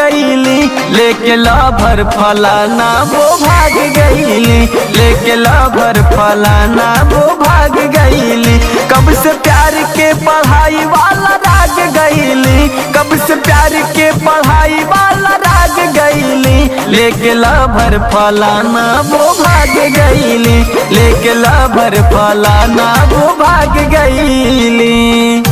गईली, लेके लभर फलाना वो भाग गईली, लेके लभर फलाना वो भाग गईली। कब से प्यार के पढ़ाई वाला राग गईली, कब से प्यार के पढ़ाई वाला राग गईली, लेके लभर फलाना वो भाग गईली, लेके लभर फलाना वो भाग गईली।